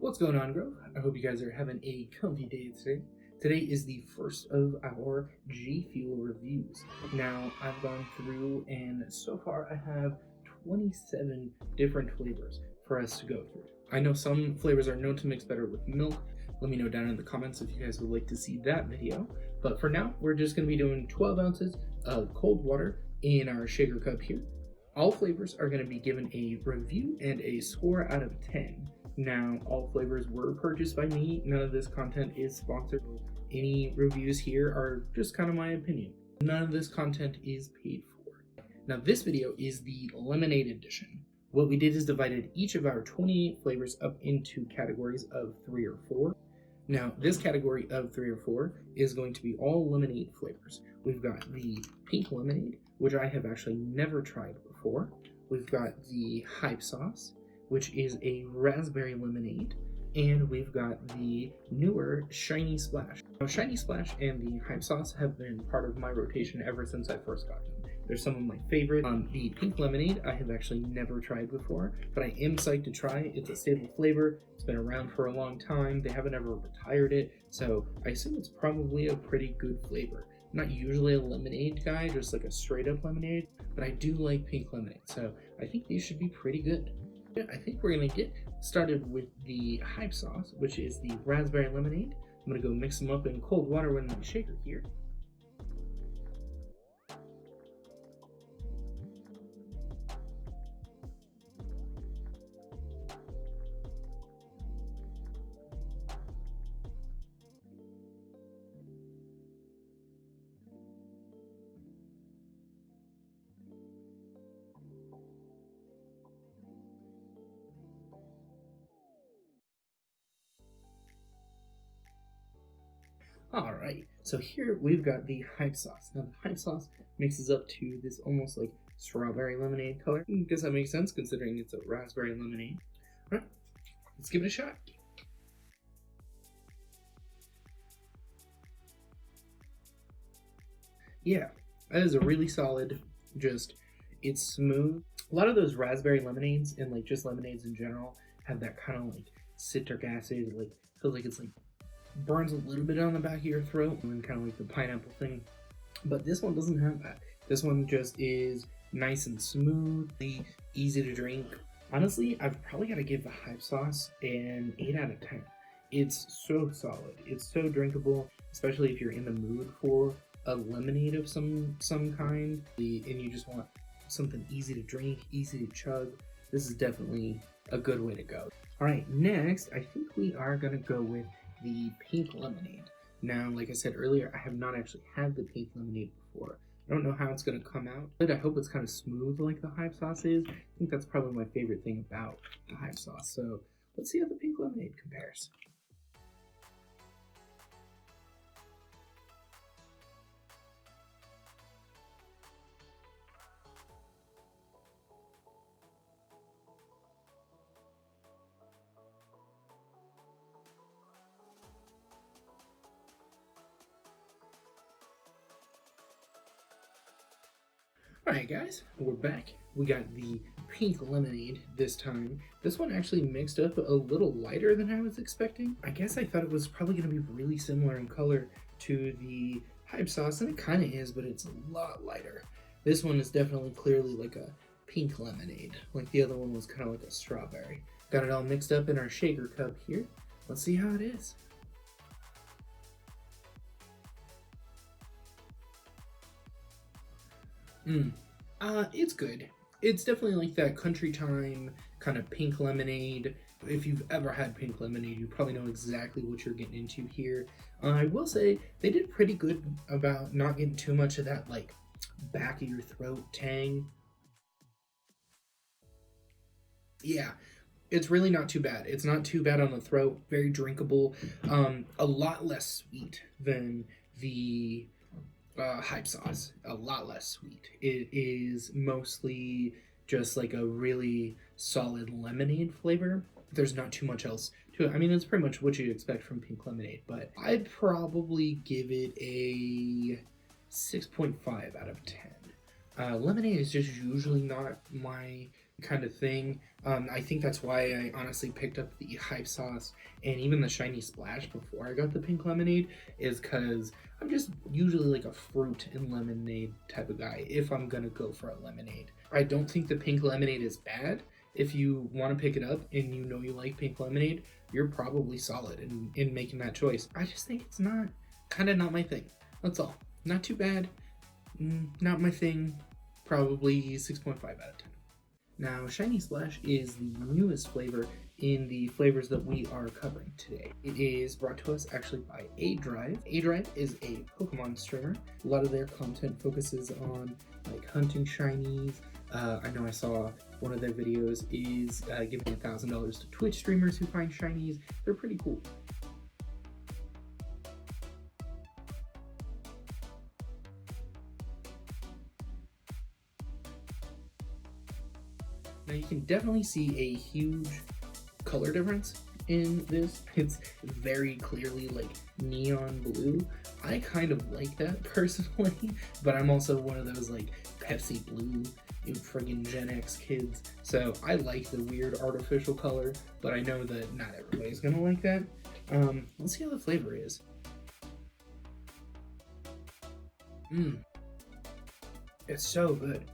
What's going on, Grove? I hope you guys are having a comfy day today. Today is the first of our GFuel reviews. Now, I've gone through and so far I have 27 different flavors for us to go through. I know some flavors are known to mix better with milk. Let me know down in the comments if you guys would like to see that video. But for now, we're just going to be doing 12 ounces of cold water in our shaker cup here. All flavors are going to be given a review and a score out of 10. Now, all flavors were purchased by me. None of this content is sponsored. Any reviews here are just kind of my opinion. None of this content is paid for. Now, this video is the lemonade edition. What we did is divided each of our 28 flavors up into categories of 3 or 4. Now, this category of 3 or 4 is going to be all lemonade flavors. We've got the pink lemonade, which I have actually never tried before. We've got the hype sauce, which is a raspberry lemonade, and we've got the newer Shiny Splash. Now, Shiny Splash and the hype sauce have been part of my rotation ever since I first got them. They're some of my favorite. The pink lemonade I have actually never tried before, but I am psyched to try. It's a stable flavor. It's been around for a long time. They haven't ever retired it, so I assume it's probably a pretty good flavor. I'm not usually a lemonade guy, just like a straight up lemonade, but I do like pink lemonade, so I think these should be pretty good. I think we're going to get started with the hype sauce, which is the raspberry lemonade. I'm going to go mix them up in cold water in my shaker here. Alright, so here we've got the hype sauce. Now the hype sauce mixes up to this almost like strawberry lemonade color. I guess that makes sense considering it's a raspberry lemonade. Alright, let's give it a shot. Yeah, that is a really solid, it's smooth. A lot of those raspberry lemonades and like just lemonades in general have that kind of like citric acid, like feels like it's like burns a little bit on the back of your throat and kind of like the pineapple thing, but this one doesn't have that. This one just is nice and smooth, easy to drink. Honestly, I've probably got to give the hype sauce an 8 out of 10. It's so solid, it's so drinkable, especially if you're in the mood for a lemonade of some kind and you just want something easy to drink, easy to chug. This is definitely a good way to go. All right, next I think we are gonna go with the pink lemonade. Now, like I said earlier, I have not actually had the pink lemonade before. I don't know how it's going to come out, but I hope it's kind of smooth like the hype sauce is. I think that's probably my favorite thing about the hype sauce. So let's see how the pink lemonade compares. Alright guys, we're back. We got the pink lemonade this time. This one actually mixed up a little lighter than I was expecting. I guess I thought it was probably going to be really similar in color to the hype sauce, and it kind of is, but it's a lot lighter. This one is definitely clearly like a pink lemonade, like the other one was kind of like a strawberry. Got it all mixed up in our shaker cup here. Let's see how it is. It's good. It's definitely like that country time kind of pink lemonade. If you've ever had pink lemonade, you probably know exactly what you're getting into here. I will say they did pretty good about not getting too much of that like back of your throat tang. Yeah, it's really not too bad. It's not too bad on the throat. Very drinkable. A lot less sweet than the hype sauce, a lot less sweet. It is mostly just like a really solid lemonade flavor. There's not too much else to it. I mean, it's pretty much what you'd expect from pink lemonade, but I'd probably give it a 6.5 out of 10. Lemonade is just usually not my kind of thing. I think that's why I honestly picked up the hype sauce and even the shiny splash before I got the pink lemonade, is because I'm just usually like a fruit and lemonade type of guy if I'm gonna go for a lemonade. I don't think the pink lemonade is bad. If you want to pick it up and you know you like pink lemonade, you're probably solid in making that choice. I just think it's not my thing. That's all. Not too bad. Not my thing. Probably 6.5 out of 10. Now, Shiny Splash is the newest flavor in the flavors that we are covering today. It is brought to us actually by A-Drive. A-Drive is a Pokemon streamer. A lot of their content focuses on like hunting shinies. I know I saw one of their videos is giving $1,000 to Twitch streamers who find shinies. They're pretty cool. Now you can definitely see a huge color difference in this. It's very clearly like neon blue. I kind of like that personally, but I'm also one of those like Pepsi blue, you friggin' Gen X kids. So I like the weird artificial color, but I know that not everybody's gonna like that. Let's see how the flavor is. It's so good.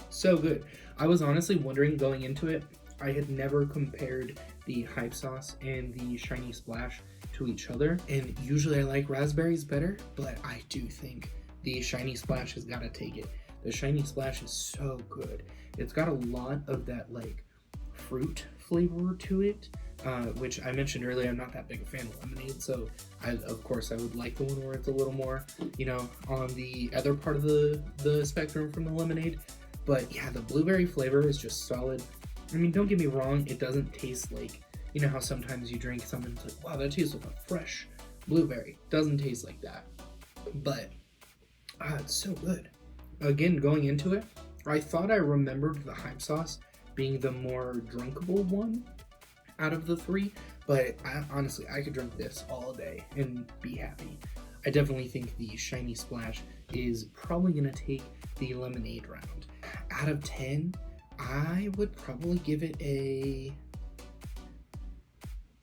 So good. I was honestly wondering going into it, I had never compared the hype sauce and the shiny splash to each other, and usually I like raspberries better, but I do think the shiny splash has got to take it. The shiny splash is so good. It's got a lot of that like fruit flavor to it, which I mentioned earlier. I'm not that big a fan of lemonade, so of course I would like the one where it's a little more, on the other part of the spectrum from the lemonade. But yeah, the blueberry flavor is just solid. I mean, don't get me wrong, it doesn't taste like, how sometimes you drink something, it's like, wow, that tastes like a fresh blueberry. Doesn't taste like that. But, it's so good. Again, going into it, I thought I remembered the hype sauce being the more drinkable one out of the three, but honestly, I could drink this all day and be happy. I definitely think the shiny splash is probably going to take the lemonade round. Out of 10, I would probably give it a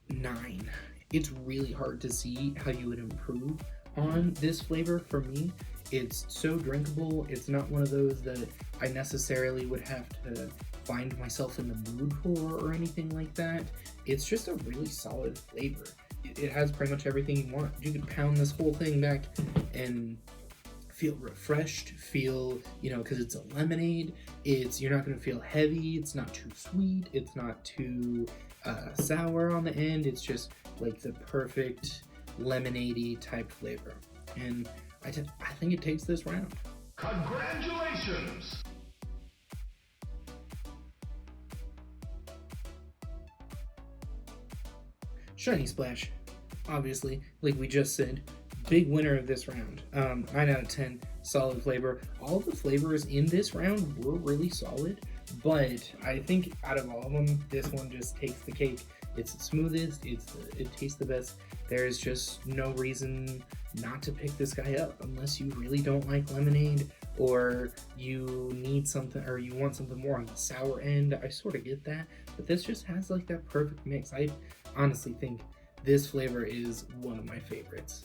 9. It's really hard to see how you would improve on this flavor. For me, it's so drinkable. It's not one of those that I necessarily would have to find myself in the mood for or anything like that. It's just a really solid flavor. It has pretty much everything you want. You can pound this whole thing back and feel refreshed, because it's a lemonade. You're not going to feel heavy. It's not too sweet. It's not too sour on the end. It's just like the perfect lemonade-y type flavor. And I think it takes this round. Congratulations! Shiny Splash, obviously, like we just said, big winner of this round. 9 out of 10, solid flavor. All the flavors in this round were really solid, but I think out of all of them, this one just takes the cake. It's the smoothest, it tastes the best. There's just no reason not to pick this guy up unless you really don't like lemonade, or you need something, or you want something more on the sour end. I sort of get that, but this just has like that perfect mix. I honestly think this flavor is one of my favorites.